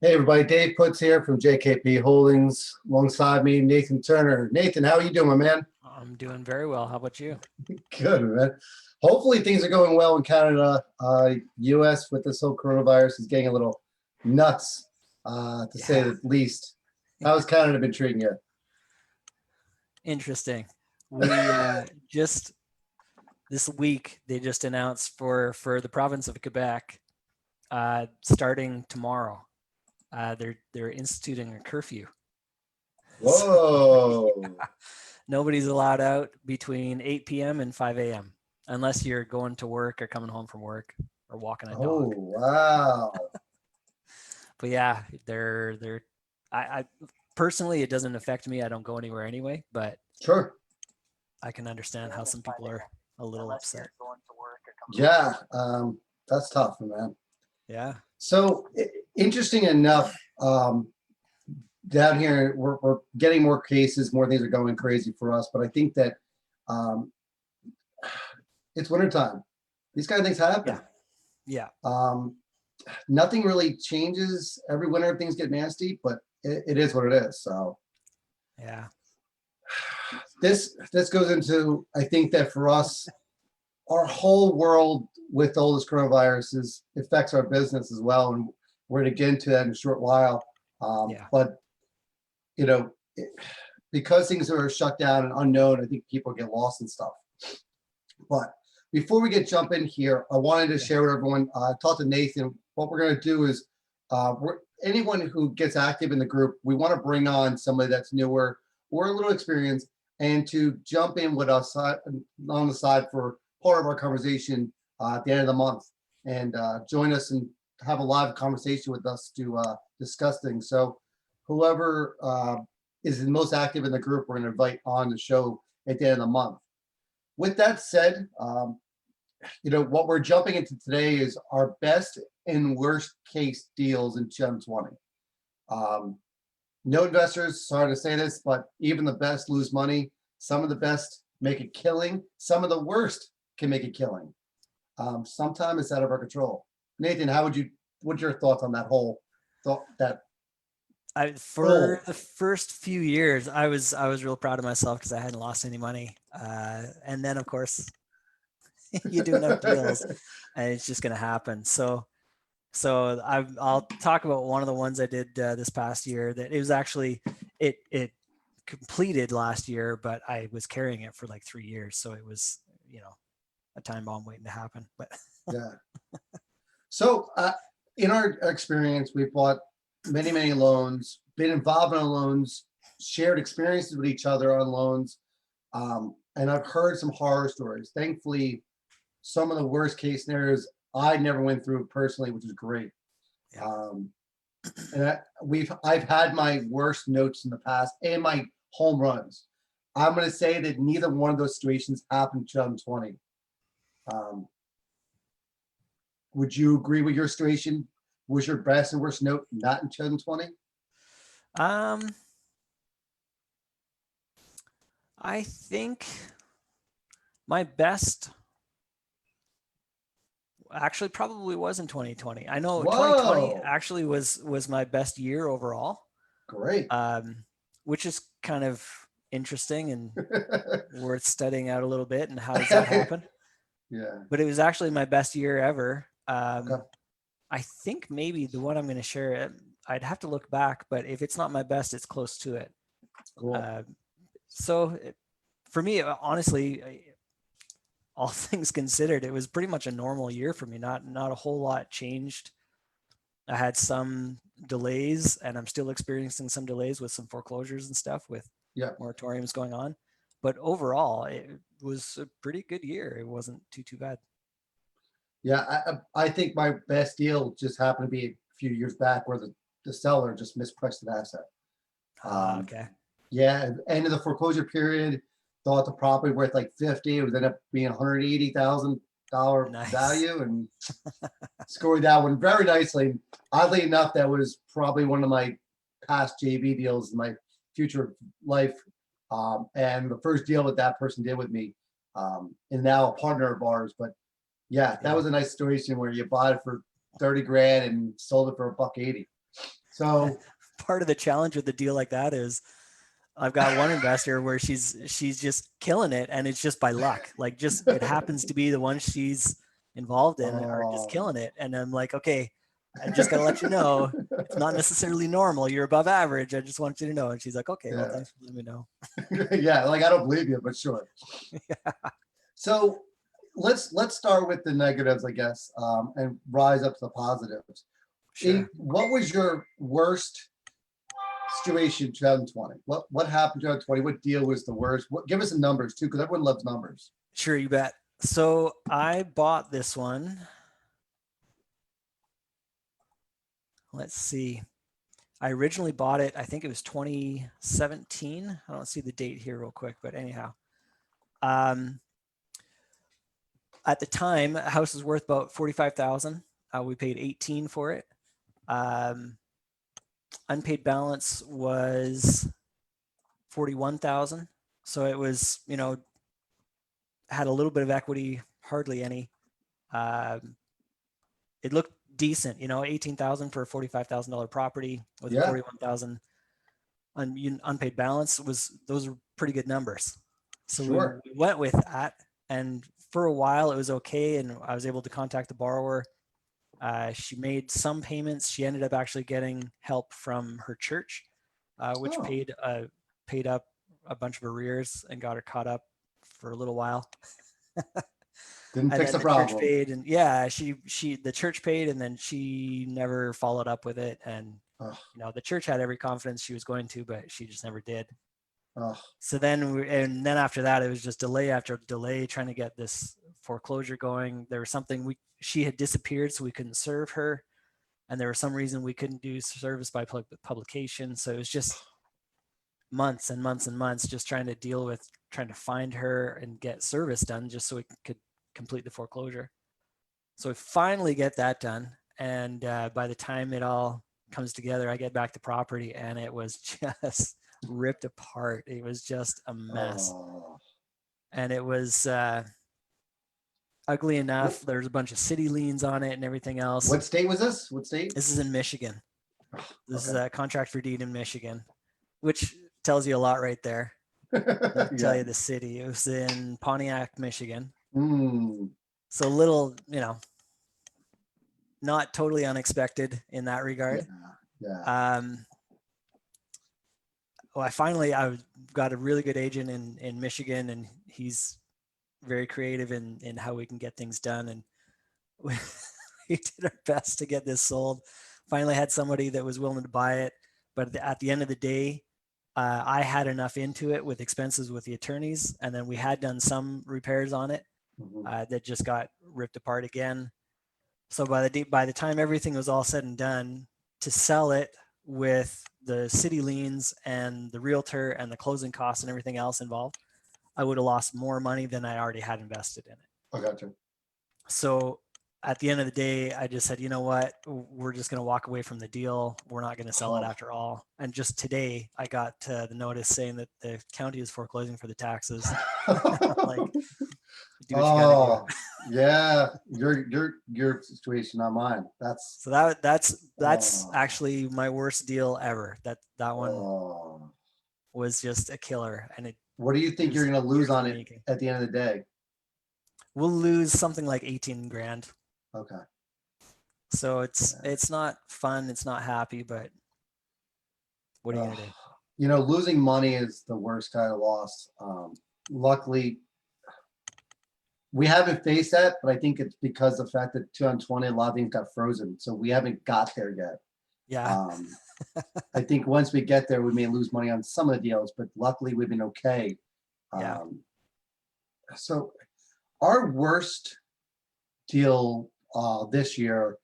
Hey everybody, Dave Puts here from JKP Holdings. Alongside me, Nathan Turner. Nathan, how are you doing, my man? I'm doing very well. How about you? Good, man. Hopefully things are going well in Canada. US with this whole coronavirus is getting a little nuts, to say Yeah, the least. How's Canada been treating you? interesting. We just this week they just announced for the province of Quebec, starting tomorrow, they're instituting a curfew. So Whoa. nobody's allowed out between 8 p.m. and 5 a.m. unless you're going to work or coming home from work or walking a Oh, dog. wow. But yeah, they're I personally it doesn't affect me. I don't go anywhere anyway, but Sure. I can understand how some people are a little upset. Yeah, that's tough, man. Yeah. So interesting enough, down here we're getting more cases, more things are going crazy for us, but I think that um, it's wintertime. These kind of things happen. Yeah. Yeah. Um, Nothing really changes every winter. Things get nasty, but it is what it is. So Yeah. this goes into, I think that for us, our whole world with all this coronavirus affects our business as well, and we're going to get into that in a short while. Yeah. But you know, because things are shut down and unknown, I think people get lost and stuff. But before we get jump in here, I wanted to Yeah. share with everyone. Talk to Nathan. What we're going to do is, anyone who gets active in the group, we want to bring on somebody that's newer or a little experienced, and to jump in with us on the side for part of our conversation at the end of the month, and join us and have a live conversation with us to discuss things. So, whoever is the most active in the group, we're going to invite on the show at the end of the month. With that said, what we're jumping into today is our best and worst case deals in 2020. No investors, sorry to say this, but even the best lose money. Some of the best make a killing. Some of the worst can make a killing. Sometimes it's out of our control. Nathan, what's your thoughts on that whole thought, that For whole? the first few years, I was real proud of myself because I hadn't lost any money. And then of course you do enough deals and it's just going to happen. I'll talk about one of the ones I did this past year that it was actually, it completed last year, but I was carrying it for like 3 years. So it was, a time bomb waiting to happen, but Yeah. So, in our experience, we've bought many, many loans, been involved in loans, shared experiences with each other on loans, and I've heard some horror stories. Thankfully, some of the worst case scenarios I never went through personally, which is great. yeah. Um, and I've had my worst notes in the past and my home runs. I'm going to say that neither one of those situations happened in 2020. Um, would you agree with your situation? Was your best and worst note not in 2020? Um, I think my best actually probably was in 2020. I know 2020 Whoa, actually was my best year overall, great. um, which is kind of interesting and worth studying out a little bit. And how does that happen? Yeah. But it was actually my best year ever. Okay. I think maybe the one I'm going to share, I'd have to look back, but if it's not my best, it's close to it. Cool. Uh, so for me, honestly, all things considered, it was pretty much a normal year for me. Not a whole lot changed. I had some delays, and I'm still experiencing some delays with some foreclosures and stuff with Yeah. moratoriums going on. But overall, it was a pretty good year. It wasn't too bad. Yeah. I think my best deal just happened to be a few years back where the seller just mispriced an asset. Um, Okay. yeah. End of the foreclosure period, thought the property worth like 50, it would end up being $180,000 Nice. value, and scored that one very nicely. Oddly enough, that was probably one of my past JV deals in my future life. And the first deal that that person did with me, and now a partner of ours. But yeah, that Yeah. was a nice situation where you bought it for 30 grand and sold it for $180. So, Part of the challenge with a deal like that is I've got one investor where she's just killing it, and it's just by luck. Like, just it happens to be the one she's involved in are just oh. killing it. And I'm like, okay, I just got to let you know it's not necessarily normal. You're above average. I just want you to know. And she's like, okay, well, Yeah. thanks for letting me know. Yeah, like I don't believe you, but sure. So let's start with the negatives, I guess, and rise up to the positives. Sure. What was your worst situation in 2020? What happened in 2020? What deal was the worst? Give us some numbers too, because everyone loves numbers. Sure, you bet. So I bought this one. Let's see. I originally bought it, I think it was 2017. I don't see the date here real quick, but anyhow. At the time, a house was worth about 45,000. We paid 18 for it. Unpaid balance was 41,000. So it was, had a little bit of equity, hardly any. It looked decent, 18,000 for a $45,000 property with a Yeah. 41,000 unpaid balance those are pretty good numbers. So Sure. we went with that, and for a while it was okay, and I was able to contact the borrower. She made some payments. She ended up actually getting help from her church, which Oh. paid up a bunch of arrears and got her caught up for a little while. Didn't And fix then the the church problem. paid, and yeah, the church paid, and then she never followed up with it. And Ugh. the church had every confidence she was going to, but she just never did. Ugh. So then after that, it was just delay after delay trying to get this foreclosure going. There was something she had disappeared, so we couldn't serve her, and there was some reason we couldn't do service by publication. So it was just months and months and months just trying to find her and get service done, just so we could complete the foreclosure. So we finally get that done, and by the time it all comes together, I get back the property, and it was just ripped apart. It was just a mess. Oh. And it was ugly enough. There's a bunch of city liens on it and everything else. What state was this? What state? This is in Michigan. This is Okay. a contract for deed in Michigan, which tells you a lot right there. I'll Yeah. tell you the city. It was in Pontiac, Michigan. Mm. So little, not totally unexpected in that regard. Yeah. Well, I got a really good agent in Michigan, and he's very creative in how we can get things done. And we did our best to get this sold. Finally had somebody that was willing to buy it. But at the end of the day, I had enough into it with expenses with the attorneys. And then we had done some repairs on it that just got ripped apart again. So by the time everything was all said and done, to sell it with the city liens and the realtor and the closing costs and everything else involved, I would have lost more money than I already had invested in it. I gotcha. So at the end of the day, I just said, you know what, we're just going to walk away from the deal. We're not going to sell it after all. And just today, I got the notice saying that the county is foreclosing for the taxes. Like, do what you got to do. Yeah, your situation, not mine. That's actually my worst deal ever. That one was just a killer. And what do you think you're going to lose on it at the end of the day? We'll lose something like 18 grand. Okay. So it's not fun. It's not happy, but what are you going to do? Losing money is the worst kind of loss. Luckily, we haven't faced that, but I think it's because of the fact that 2020, a lot of things got frozen. So we haven't got there yet. Yeah. I think once we get there, we may lose money on some of the deals, but luckily we've been okay. Yeah. So our worst deal this year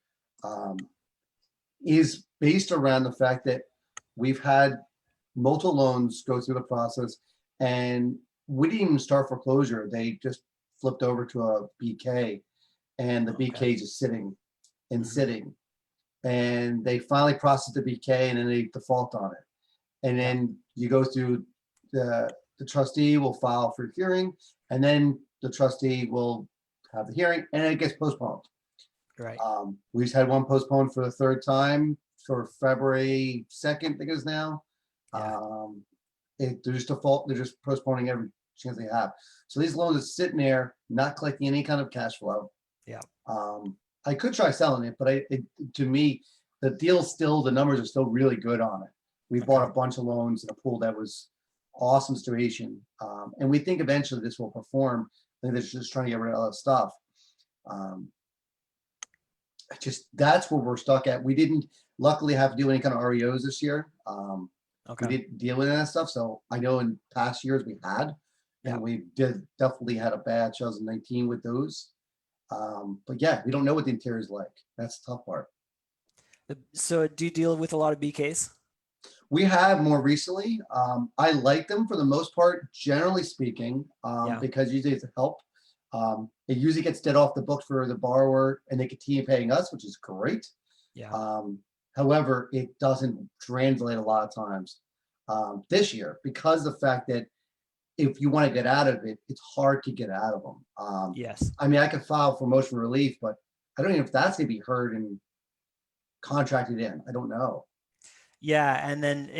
is based around the fact that we've had multiple loans go through the process, and we didn't even start foreclosure. They just flipped over to a BK, and the BK is just sitting and sitting. And they finally processed the BK, and then they default on it. And then you go through the trustee will file for hearing, and then the trustee will have the hearing, and it gets postponed. Right. We just had one postponed for the third time for February 2nd, I think it is now. Yeah. They're just default, they're just postponing every chance they have. So these loans are sitting there, not collecting any kind of cash flow. Yeah. I could try selling it, but to me, the deal's still, the numbers are still really good on it. We bought Okay. a bunch of loans in a pool that was awesome situation. And we think eventually this will perform. I think they're just trying to get rid of all that stuff. That's where we're stuck at. We didn't luckily have to do any kind of REOs this year. We Okay. didn't deal with that stuff. So I know in past years we had, Yeah. and we definitely had a bad 2019 with those. But yeah, we don't know what the interior is like. That's the tough part. So do you deal with a lot of BKs? We have more recently. I like them for the most part, generally speaking, Yeah. because usually it's a help. It usually gets dead off the books for the borrower and they continue paying us, which is great. Yeah. However, it doesn't translate a lot of times this year because of the fact that if you want to get out of it, it's hard to get out of them. Yes. I mean, I could file for motion relief, but I don't even know if that's going to be heard and contracted in. I don't know. Yeah. And then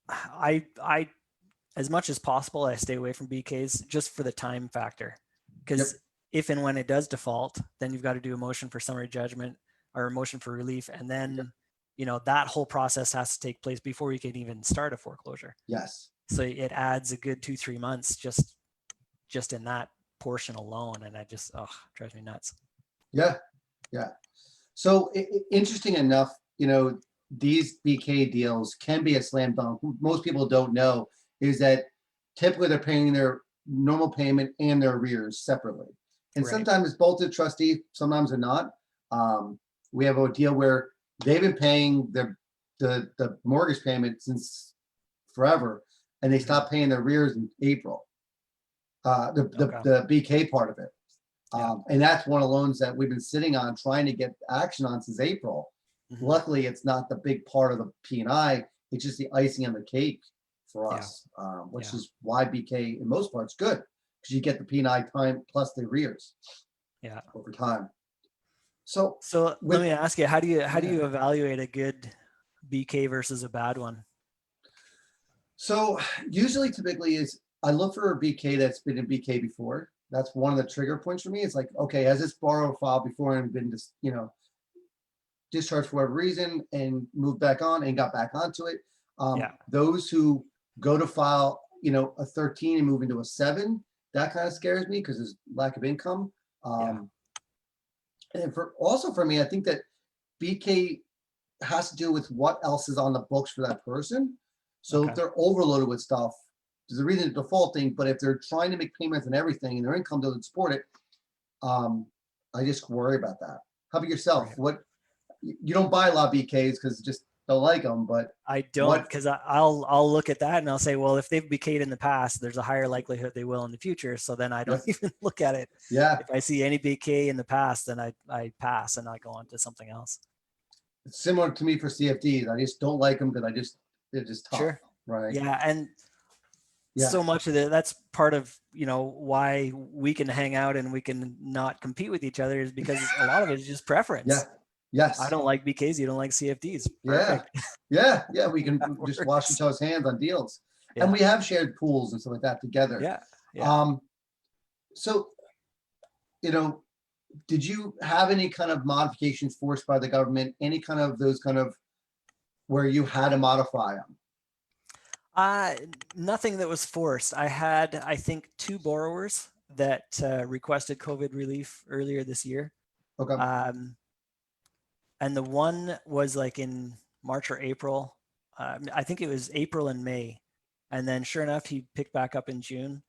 I, as much as possible, I stay away from BKs just for the time factor. Because if and when it does default, then you've got to do a motion for summary judgment or a motion for relief. And then, that whole process has to take place before you can even start a foreclosure. Yes. So it adds a good 2-3 months just in that portion alone. And it drives me nuts. Yeah. Yeah. So interesting enough, these BK deals can be a slam dunk. Most people don't know is that typically they're paying their normal payment and their arrears separately. And Right. sometimes it's both the trustee, sometimes they're not. We have a deal where they've been paying the mortgage payment since forever, and they stopped paying their arrears in April. The BK part of it. And that's one of the loans that we've been sitting on trying to get action on since April. Mhm. Luckily, it's not the big part of the P&I. It's just the icing on the cake for us, which is why BK in most parts good because you get the P&I time plus the arrears over time. So let me ask you, how do you evaluate a good BK versus a bad one? So usually typically is I look for a BK that's been in BK before. That's one of the trigger points for me. It's like, okay, has this borrower filed before and been just, discharged for whatever reason and moved back on and got back onto it. Those who go to file, a 13 and move into a 7, that kind of scares me because there's lack of income. And for me, I think that BK has to do with what else is on the books for that person. So if they're overloaded with stuff, there's a reason to defaulting, but if they're trying to make payments and everything and their income doesn't support it, I just worry about that. How about yourself? Right. You don't buy a lot of BKs because you just don't like them, but I don't, because I'll look at that and I'll say, well, if they've BK'd in the past, there's a higher likelihood they will in the future. So then I don't even look at it. Yeah. If I see any BK in the past, then I pass and I go on to something else. It's similar to me for CFDs. I just don't like them because they're just tough. Sure. Right. Yeah. And so much of that's part of, why we can hang out and we can not compete with each other is because a lot of it is just preference. Yeah. Yes. I don't like BKs. You don't like CFDs. Perfect. Yeah. We can just wash each other's hands on deals. And we have shared pools and stuff like that together. Yeah. So, did you have any kind of modifications forced by the government? Any kind of those kind of where you had to modify them? Nothing that was forced. I had, I think, 2 borrowers that requested COVID relief earlier this year. Okay. And the one was like in March or April. I think it was April and May. And then sure enough, he picked back up in June.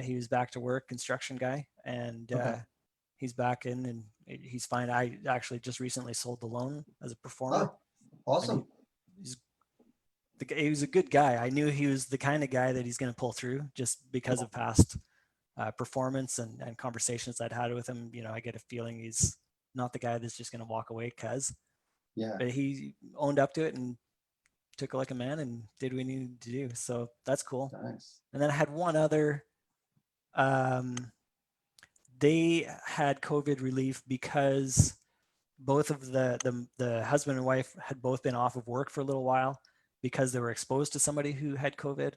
He was back to work, construction guy, and he's back in and he's fine. I actually just recently sold the loan as a performer. Oh, awesome. He was a good guy. I knew he was the kind of guy that he's going to pull through just because of past performance and conversations I'd had with him. I get a feeling he's not the guy that's just going to walk away but he owned up to it and took it like a man and did what he needed to do. So that's cool. Nice. And then I had one other, they had COVID relief because both of the husband and wife had both been off of work for a little while because they were exposed to somebody who had COVID.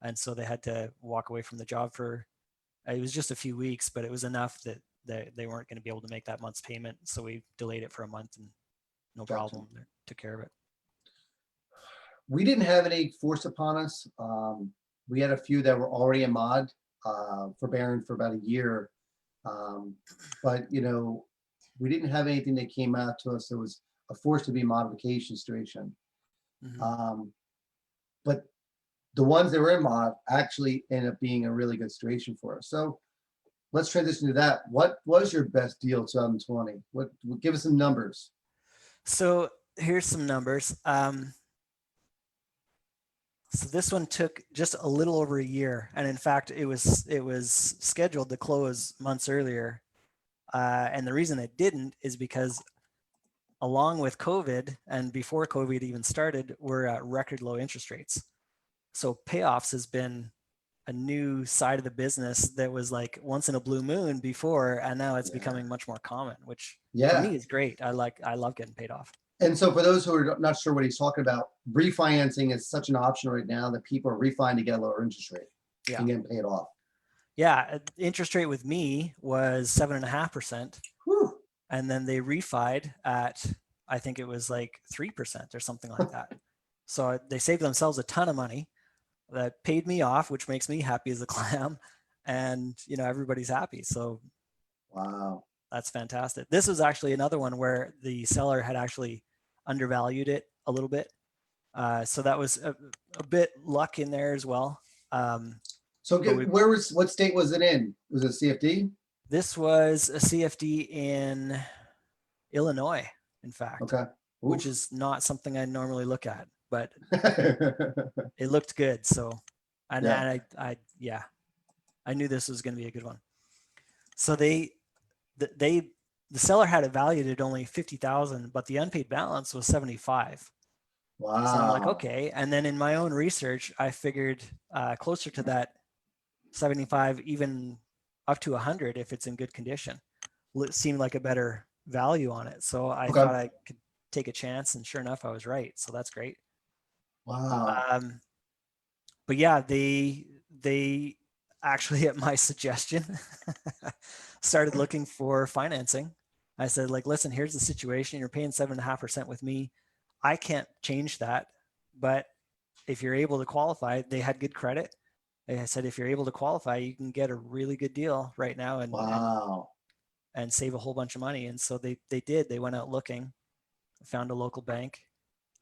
And so they had to walk away from the job for, it was just a few weeks, but it was enough that they weren't going to be able to make that month's payment. So we delayed it for a month and no Gotcha. problem, took care of it. We didn't have any forced upon us. We had a few that were already in mod forbearing for about a year. But, you know, we didn't have anything that came out to us that was a forced to be modification situation. Mhm. But the ones that were in mod actually ended up being a really good situation for us. So let's transition to that. What was your best deal 2020? What give us some numbers? So here's some numbers. So this one took just a little over a year, and in fact, it was scheduled to close months earlier. And the reason it didn't is because along with COVID and before COVID even started, we're at record low interest rates. So payoffs has been a new side of the business that was like once in a blue moon before, and now it's Yeah. becoming much more common, which for Yeah. me is great. I love getting paid off. And so for those who are not sure what he's talking about, refinancing is such an option right now that people are refining to get a lower interest rate Yeah. and getting paid off. Yeah. Interest rate with me was 7.5%. Whew. And then they refied at, I think it was like 3% or something like that. So they saved themselves a ton of money that paid me off, which makes me happy as a clam. And, you know, everybody's happy. So Wow. that's fantastic. This was actually another one where the seller had actually undervalued it a little bit. So that was a bit luck in there as well. So what state was it in? Was it CFD? This was a CFD in Illinois, in fact. Okay. Which is not something I normally look at, but it looked good. So, and Yeah. I knew this was going to be a good one. So the seller had it valued at only 50,000, but the unpaid balance was 75. Wow. So I'm like, okay. And then in my own research, I figured closer to that 75, even up to 100 if it's in good condition. It seemed like a better value on it. So I thought I could take a chance, and sure enough, I was right. So that's great. Wow. But yeah, they actually, at my suggestion, started looking for financing. I said, like, listen, here's the situation. You're paying 7.5% with me. I can't change that, but if you're able to qualify, they had good credit. I said, if you're able to qualify, you can get a really good deal right now and Wow. and save a whole bunch of money. And so they did. They went out looking, found a local bank,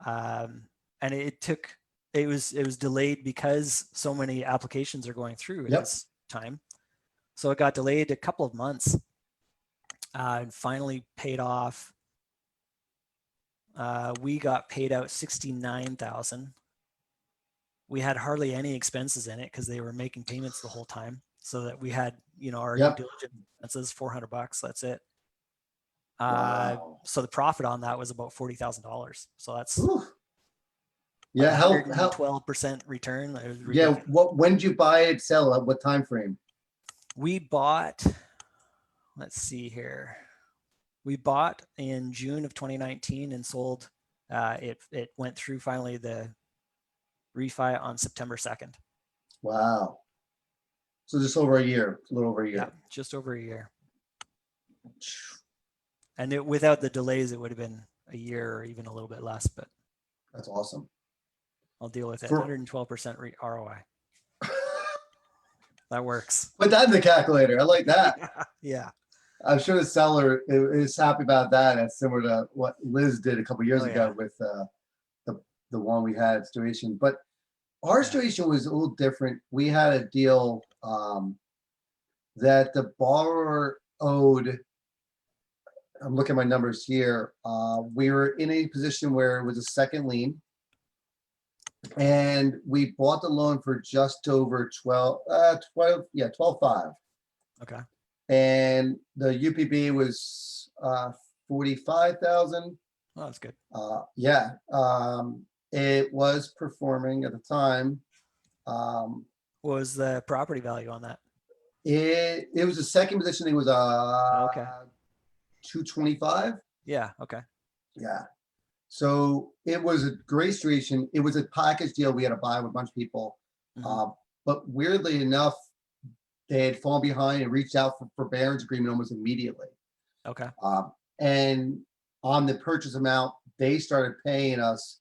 and it was delayed because so many applications are going through at this time. So it got delayed a couple of months, and finally paid off. We got paid out 69,000. We had hardly any expenses in it because they were making payments the whole time. So that we had, you know, our due diligence expenses, $400. That's it. Wow. So the profit on that was about $40,000. So that's yeah, 112% return. It was ridiculous. Yeah. When did you buy it, sell it? What time frame? We bought, let's see here. We bought in June of 2019 and sold. It went through finally the refi on September 2nd. Wow. So just over a year, a little over a year. Yeah, just over a year. And without the delays, it would have been a year or even a little bit less, but that's awesome. I'll deal with it. 112% ROI. That works. Put that in the calculator. I like that. Yeah. I'm sure the seller is happy about that. That's similar to what Liz did a couple of years ago with the one we had situation. But our situation was a little different. We had a deal that the borrower owed. I'm looking at my numbers here. We were in a position where it was a second lien. And we bought the loan for just over 12.5. Okay. And the UPB was 45,000. Oh, that's good. Yeah. It was performing at the time. What was the property value on that? It was the second position. It was 225. Yeah. Okay. Yeah. So it was a great situation. It was a package deal we had to buy with a bunch of people. Mhm. Uh, but weirdly enough, they had fallen behind and reached out for forbearance agreement almost immediately. Okay. Um, and on the purchase amount, they started paying us,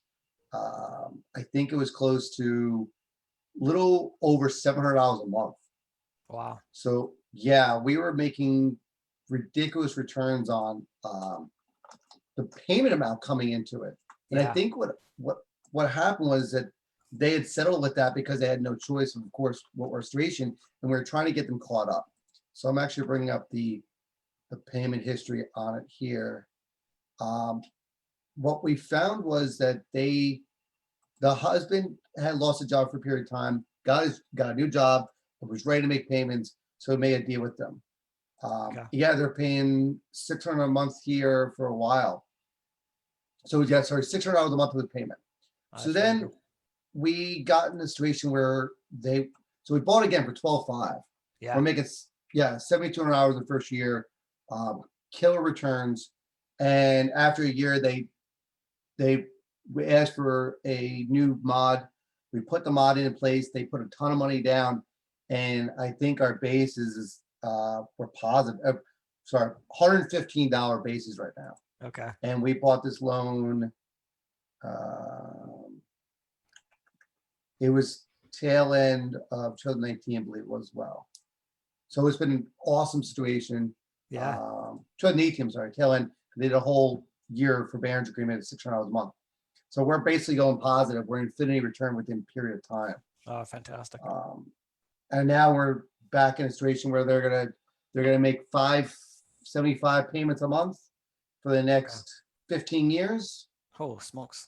I think it was close to little over $700 a month. Wow. So yeah, we were making ridiculous returns on the payment amount coming into it. And I Yeah. think what happened was that they had settled with that because they had no choice, of course, what restoration, and we were trying to get them caught up. So I'm actually bringing up the payment history on it here. Um, what we found was that the husband had lost a job for a period of time, got a new job, and was ready to make payments, so he made a deal with them. Okay. Yeah, they're paying 600 a month here for a while. So yeah, sorry, $600 a month with payment. So That's really then good. we got in a situation where so we bought again for 12.5. We're Yeah. making, yeah, 7,200 hours the first year, killer returns. And after a year, they we asked for a new mod. We put the mod in place. They put a ton of money down, and I think our base is we're positive. Sorry, $115 basis right now. Okay. And we bought this loan. Um, it was tail end of 2019, I believe it was as well. So it's been an awesome situation. Yeah. 2018, I'm sorry, tail end. They did a whole year forbearance agreement at $600 a month. So we're basically going positive. We're infinity return within a period of time. Oh, fantastic. And now we're back in a situation where they're gonna make 575 payments a month for the Okay. next 15 years. Oh, smokes.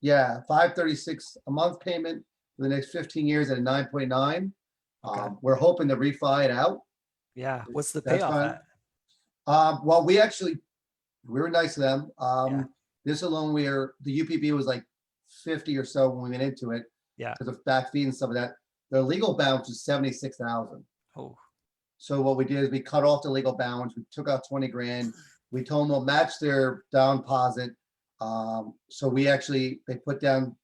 Yeah, 536 a month payment for the next 15 years at a 9.9. Okay. We're hoping to refi it out. Yeah. What's the That's payoff fine. at? Well, we were nice to them. Yeah. This alone, the UPB was like 50 or so when we went into it Yeah. because of back fee and stuff like that. The legal balance was 76,000. Oh, So what we did is we cut off the legal balance. We took out 20 grand. We told them we'll match their down deposit. So they put down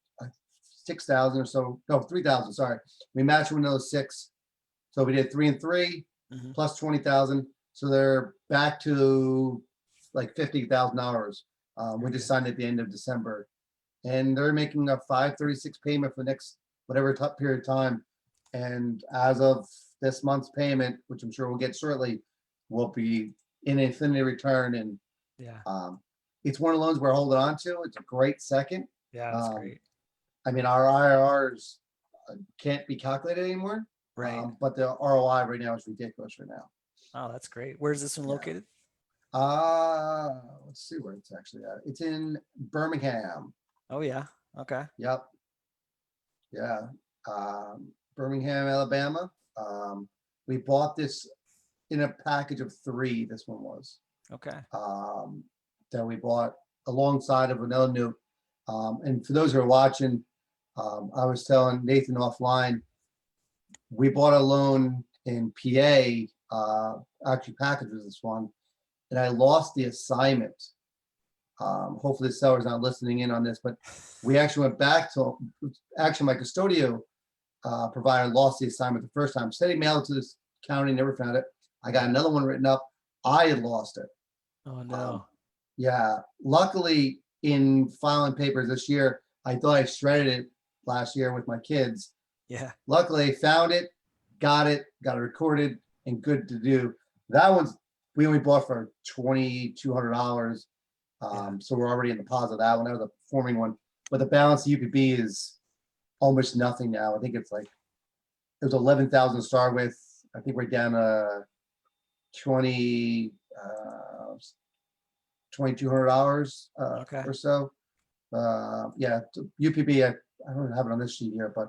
6,000 or so, no, 3,000, sorry. We matched with another six. So we did 3 and 3 mhm. plus 20,000. So they're back to like $50,000. We just signed at the end of December. And they're making a 536 payment for the next whatever period of time. And as of this month's payment, which I'm sure we'll get shortly, will be in infinity return. And Yeah. it's one of the loans we're holding on to. It's a great second. Yeah. That's Um, great. I mean, our IRRs can't be calculated anymore, Right. but the ROI right now is ridiculous right now. Oh, that's great. Where's this one Yeah. located? Let's see where it's actually at. It's in Birmingham. Oh, yeah. Okay. Yep. Yeah. Birmingham, Alabama. We bought this in a package of 3. This one was Okay. that we bought alongside of another note. And for those who are watching, I was telling Nathan offline, we bought a loan in PA, actually package was this one, and I lost the assignment. Hopefully the seller's not listening in on this, but we actually went back to, actually my custodio provider lost the assignment the first time. Said he mailed it to this county, never found it. I got another one written up. I had lost it. Oh, no. Yeah, luckily in filing papers this year, I thought I shredded it last year with my kids. Yeah. Luckily, found it, got it recorded, and good to do. That one's we only bought for $2,200. Yeah. So we're already in the positive that one. That was a performing one, but the balance of UPB is almost nothing now. I think it's like it was 11,000 to start with. I think we're down to 20 $2,200 Okay. or so. Yeah, UPB. I don't have it on this sheet here, but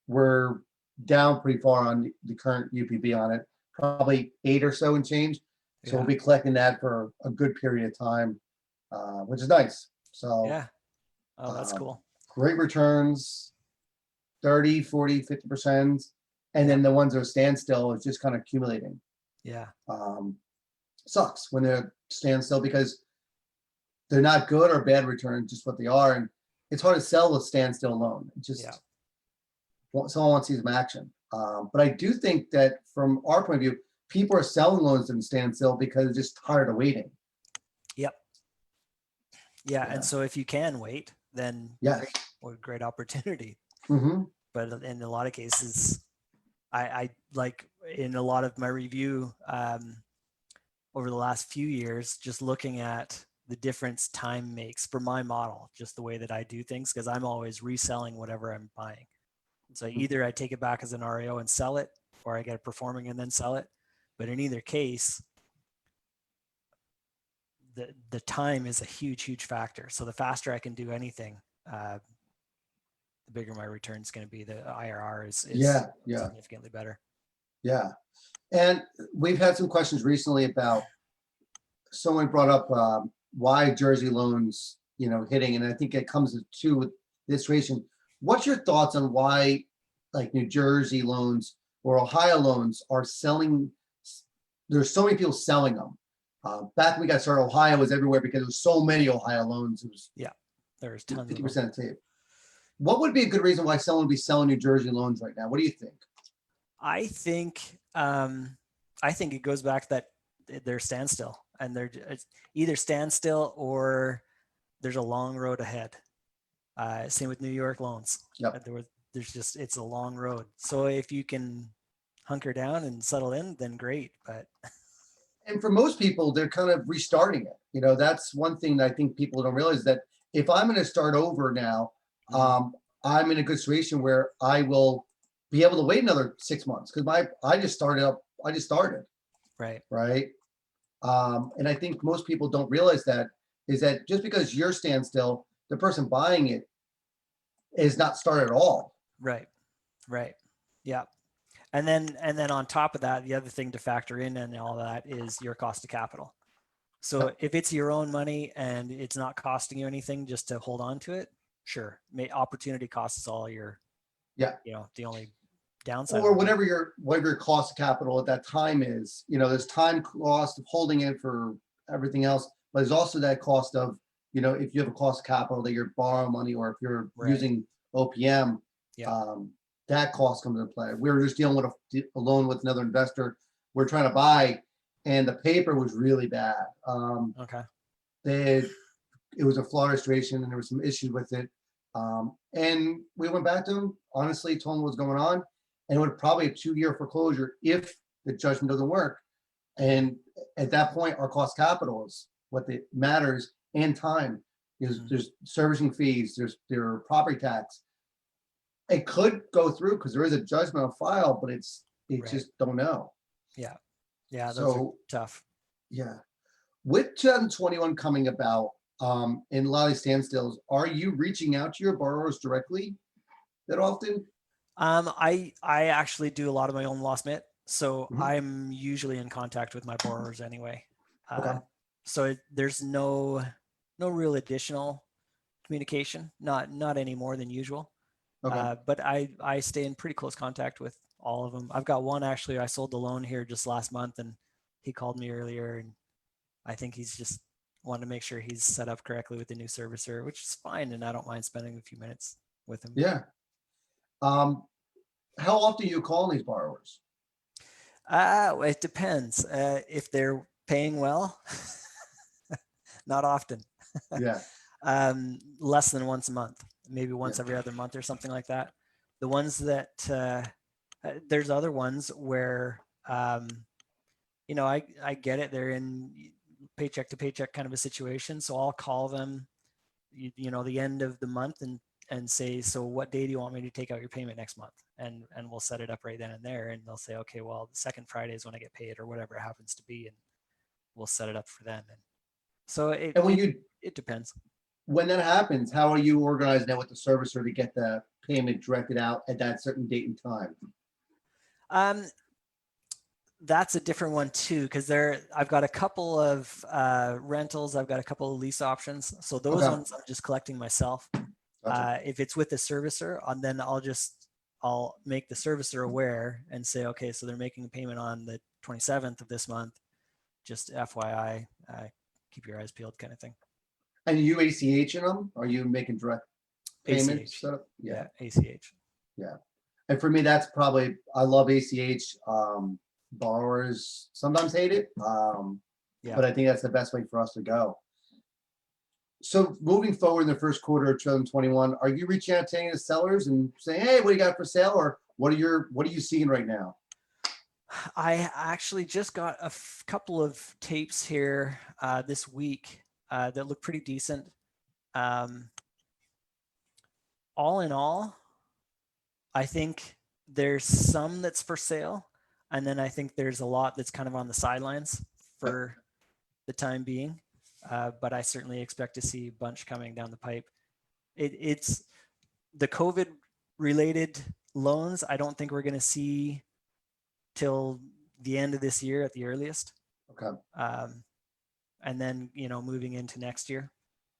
we're down pretty far on the current UPB on it. Probably 8 or so and change. So we'll Yeah. be collecting that for a good period of time, which is nice. So Yeah. Oh, that's um, cool. great returns, 30, 40, 50%. And Yeah. then the ones that are standstill is just kind of accumulating. Yeah. Sucks when they're standstill because they're not good or bad returns, just what they are. And it's hard to sell a standstill loan. It just, Yeah. someone wants to see some action. But I do think that from our point of view, people are selling loans in standstill because they're just tired of waiting. Yep. Yeah. Yeah. And so if you can wait, then Yes. great, what a great opportunity. Hmm. But in a lot of cases, I like in a lot of my review over the last few years, just looking at the difference time makes for my model, just the way that I do things, because I'm always reselling whatever I'm buying. So either I take it back as an REO and sell it, or I get it performing and then sell it. But in either case, the time is a huge factor. So the faster I can do anything, the bigger my return is going to be. The IRR is Yeah. significantly better. Yeah. And we've had some questions recently about, someone brought up why Jersey loans, hitting, and I think it comes to with this ration. What's your thoughts on why, like, New Jersey loans or Ohio loans are selling? There's so many people selling them. Back when we got started, Ohio was everywhere because there was so many Ohio loans. It was There's tons of 50% tape. What would be a good reason why someone would be selling New Jersey loans right now? What do you think? I think it goes back to that they're standstill, and they're either standstill or there's a long road ahead. Same with New York loans. Yep. It's a long road. So if you can hunker down and settle in, then great. But and for most people, they're kind of restarting it. That's one thing that I think people don't realize, that if I'm going to start over now, I'm in a good situation where I will be able to wait another 6 months because I just started. Right. Right. And I think most people don't realize that just because you're standstill, the person buying it is not started at all. Right. Yeah. And then on top of that, the other thing to factor in and all that is your cost of capital. So if it's your own money and it's not costing you anything just to hold on to it, sure. Opportunity cost is all your, the only downside. Or whatever your cost of capital at that time is. There's time cost of holding it for everything else, but there's also that cost of, if you have a cost of capital that you're borrowing money, or if you're using OPM, that cost comes into play. We were just dealing with a loan with another investor we're trying to buy, and the paper was really bad. Okay. It was a flawed registration, and there was some issues with it. And we went back to him, honestly, told him what was going on, and it would probably a 2-year foreclosure if the judgment doesn't work. And at that point, our cost capital is what matters, and time. There's servicing fees, there are property tax. It could go through because there is a judgment on file, but it's just don't know. Yeah. Those are tough. Yeah. With 2021 coming about, in a lot of these standstills, are you reaching out to your borrowers directly that often? I actually do a lot of my own loss mit, so Mhm. I'm usually in contact with my borrowers anyway. Okay. So there's no real additional communication, not any more than usual. Okay. But I stay in pretty close contact with all of them. I've got one, actually, I sold the loan here just last month, and he called me earlier, and I think he's just wanted to make sure he's set up correctly with the new servicer, which is fine. And I don't mind spending a few minutes with him. Yeah. How often do you call these borrowers? It depends. If they're paying well, not often. Yeah. Less than once a month, maybe once every other month or something like that. The ones that there's other ones where I get it. They're in paycheck to paycheck kind of a situation, so I'll call them, the end of the month and say, so what day do you want me to take out your payment next month? And we'll set it up right then and there. And they'll say, okay, well, the second Friday is when I get paid, or whatever it happens to be, and we'll set it up for then. And so it depends. When that happens, how are you organizing that with the servicer to get the payment directed out at that certain date and time? That's a different one too, because I've got a couple of rentals, I've got a couple of lease options. So those ones I'm just collecting myself. Gotcha. If it's with the servicer, then I'll make the servicer aware and say, okay, so they're making a payment on the 27th of this month. Just FYI, keep your eyes peeled, kind of thing. And you ACH in them? Are you making direct payments? ACH. So, yeah, Yeah, ACH. yeah. And for me, that's probably, I love ACH. Borrowers sometimes hate it. Yeah. But I think that's the best way for us to go. So moving forward in the first quarter of 2021, are you reaching out to any of the sellers and saying, hey, what do you got for sale? Or what are you seeing right now? I actually just got a couple of tapes here this week that look pretty decent. All in all, I think there's some that's for sale, and then I think there's a lot that's kind of on the sidelines for the time being. But I certainly expect to see a bunch coming down the pipe. It's the COVID related loans. I don't think we're going to see till the end of this year at the earliest. Okay. And then, moving into next year,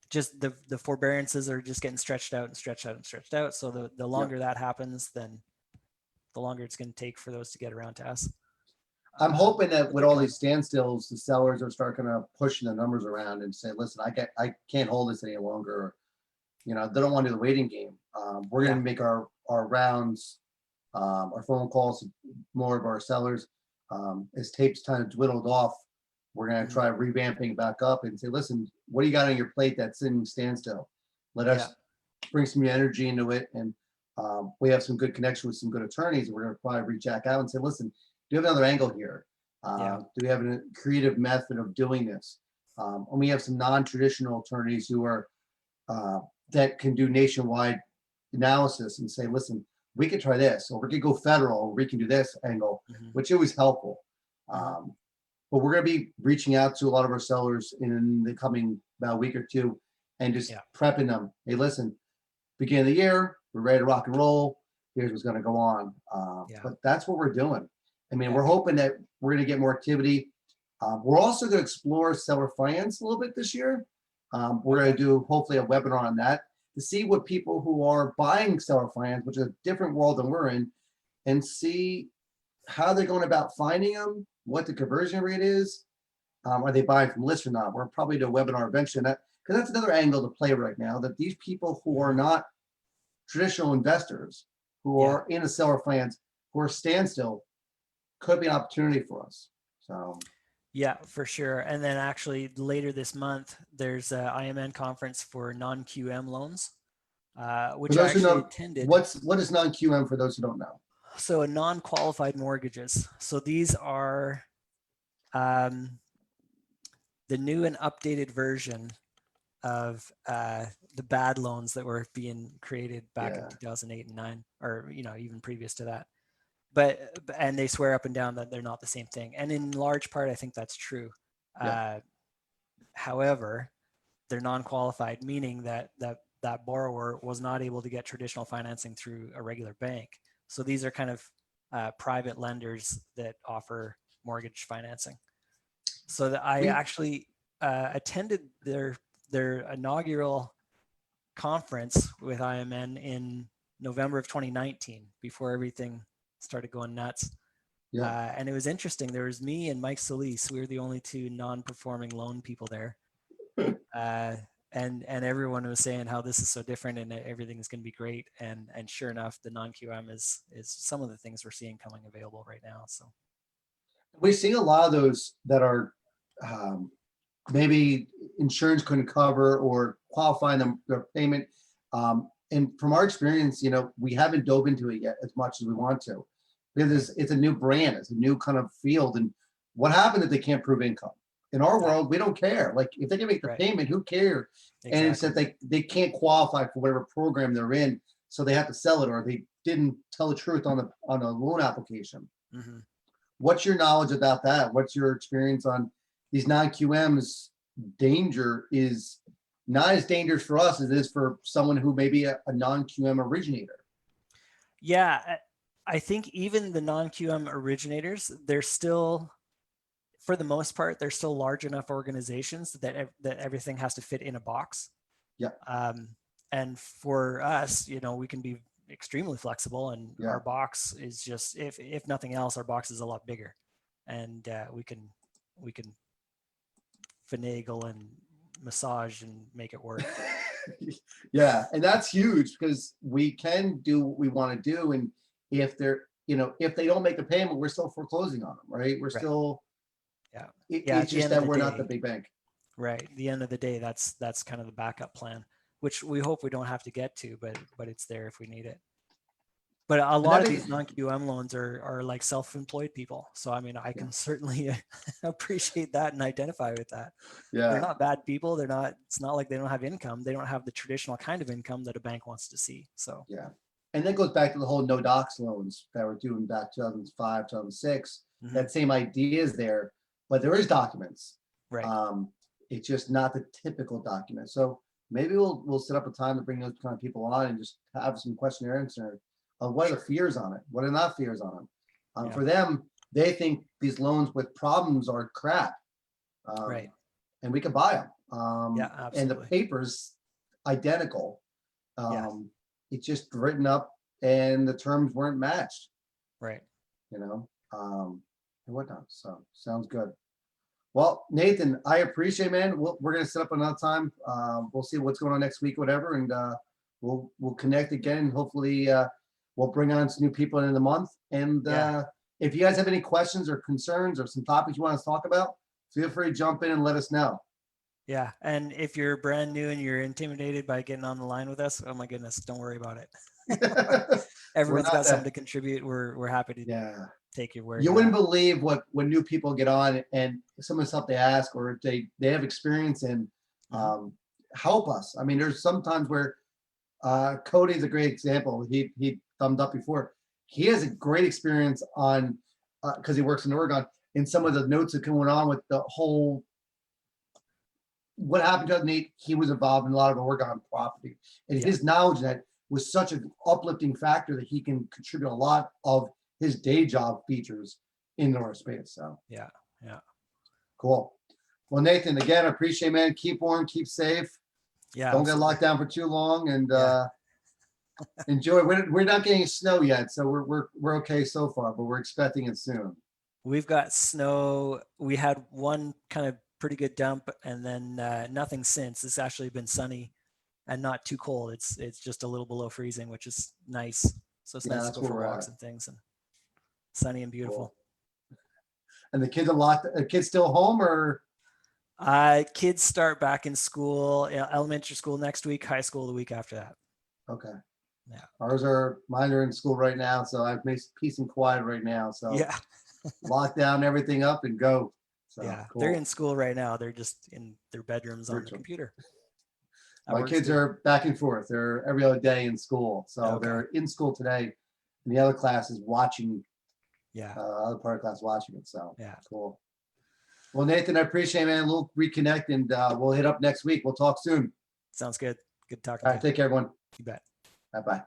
just the forbearances are just getting stretched out and stretched out and stretched out. So the longer that happens, then the longer it's going to take for those to get around to us. I'm hoping that with they're all coming. these standstills, the sellers are starting to pushing the numbers around and say, listen, I can't hold this any longer. They don't want to do the waiting game. We're going to make our rounds, our phone calls, to more of our sellers. As tapes kind of dwindled off, we're going to try revamping back up and say, listen, what do you got on your plate that's in standstill? Let us bring some new energy into it. And we have some good connection with some good attorneys. And we're going to probably reach back out and say, listen, do you have another angle here? Do we have a creative method of doing this? And we have some non-traditional attorneys who are that can do nationwide analysis and say, listen, we could try this, or we could go federal, or we can do this angle, which is helpful. But we're going to be reaching out to a lot of our sellers in the coming about a week or two and just prepping them. Hey, listen, beginning of the year, we're ready to rock and roll. Here's what's going to go on. But that's what we're doing. I mean, we're hoping that we're going to get more activity. We're also going to explore seller finance a little bit this year. We're going to do hopefully a webinar on that to see what people who are buying seller finance, which is a different world than we're in, and see how they're going about finding them, what the conversion rate is. Are they buying from lists or not? We're probably do a webinar eventually, because that's another angle to play right now, that these people who are not traditional investors, who are in a seller finance, who are standstill, could be an opportunity for us. So. Yeah, for sure. And then actually later this month, there's a IMN conference for non-QM loans, which I actually attended. What is non-QM for those who don't know? So non-qualified mortgages. So these are the new and updated version of the bad loans that were being created back in 2008 and 9, or even previous to that. And they swear up and down that they're not the same thing. And in large part, I think that's true. However, they're non-qualified, meaning that borrower was not able to get traditional financing through a regular bank. So these are kind of private lenders that offer mortgage financing. So that I actually attended their inaugural conference with IMN in November of 2019, before everything started going nuts. And it was interesting. There was me and Mike Solis. We were the only two non-performing loan people there. And everyone was saying how this is so different and everything is going to be great. And sure enough, the non-QM is some of the things we're seeing coming available right now. So we see a lot of those that are maybe insurance couldn't cover or qualify them their payment. And from our experience, we haven't dove into it yet as much as we want to, because it's a new brand, it's a new kind of field. And what happened if they can't prove income? In our world, we don't care. Like, if they can make the payment, who cares? Exactly. And it's that they can't qualify for whatever program they're in, so they have to sell it, or they didn't tell the truth on a loan application. What's your knowledge about that? What's your experience on these non-QMs? Danger is not as dangerous for us as it is for someone who may be a non-QM originator. Yeah, I think even the non-QM originators, they're still, for the most part, they're still large enough organizations that everything has to fit in a box. And for us, we can be extremely flexible, and our box is just, if nothing else, our box is a lot bigger, and we can finagle and massage and make it work. Yeah, and that's huge because we can do what we want to do. And if they're, if they don't make a payment, we're still foreclosing on them, right? We're Right. still, Yeah. it- Yeah. At it's the just end of that the we're not the day, big bank. right. At the end of the day, that's kind of the backup plan, which we hope we don't have to get to, but it's there if we need it. But a And lot that of makes, these non-QM loans are like self-employed people. So, I mean, I can certainly appreciate that and identify with that. They're yeah, not bad people. They're not, it's not like they don't have income. They don't have the traditional kind of income that a bank wants to see. So, yeah. And that goes back to the whole no docs loans that we're doing back 2005, 2006. mhm, That same idea is there, but there is documents. right. It's just not the typical document. So maybe we'll set up a time to bring those kind of people on and just have some question and answer of what are the fears on it, what are not fears on them. Yeah. For them, they think these loans with problems are crap. Right. And we could buy them. Yeah, And the absolutely. paper's identical. Yeah. It's just written up and the terms weren't matched, Right. and whatnot. So sounds good. Well, Nathan, I appreciate, man. We're gonna set up another time. We'll see what's going on next week, whatever, and we'll connect again. Hopefully, we'll bring on some new people in the month. And Yeah. if you guys have any questions or concerns or some topics you want us to talk about, feel free to jump in and let us know. Yeah. And if you're brand new and you're intimidated by getting on the line with us, oh my goodness, don't worry about it. We're Everyone's not got something that. to contribute. We're happy to Yeah. take you where You you're wouldn't at. believe what when new people get on and some of the stuff they ask or they have experience in, Mhm. help us. I mean, there's sometimes where Cody's a great example. He thumbed up before. He has a great experience on because he works in Oregon in some of the notes that going on with the whole what happened to Nate. He was involved in a lot of Oregon property, and Yeah. his knowledge of that was such an uplifting factor that he can contribute a lot of his day job features in our space. So Yeah. Yeah. cool. Well, Nathan, again, I appreciate, man. Keep warm, keep safe. Yeah. Don't get Absolutely. locked down for too long, and Yeah. enjoy. We're not getting snow yet, so we're okay so far, but we're expecting it soon. We've got snow. We had one kind of pretty good dump and then nothing since. It's actually been sunny and not too cold. It's just a little below freezing, which is nice. So it's Yeah, nice to that's go where for we're walks at. and things and sunny and beautiful. Cool. And the kids are locked. Are kids still home or? Kids start back in school, elementary school next week, high school the week after that. Okay. Yeah. Mine are in school right now, so I've made peace and quiet right now. So Yeah. lock down everything up and go. So Yeah. cool. They're in school right now. They're just in their bedrooms on the Virtual. computer. That My works kids too. are back and forth. They're every other day in school. So Okay. they're in school today, and the other class is watching. Yeah. Other part of class watching it. So Yeah. cool. Well, Nathan, I appreciate it, man. We'll reconnect and we'll hit up next week. We'll talk soon. Sounds good. Good talking All to right, you. take care, everyone. You bet. Bye bye.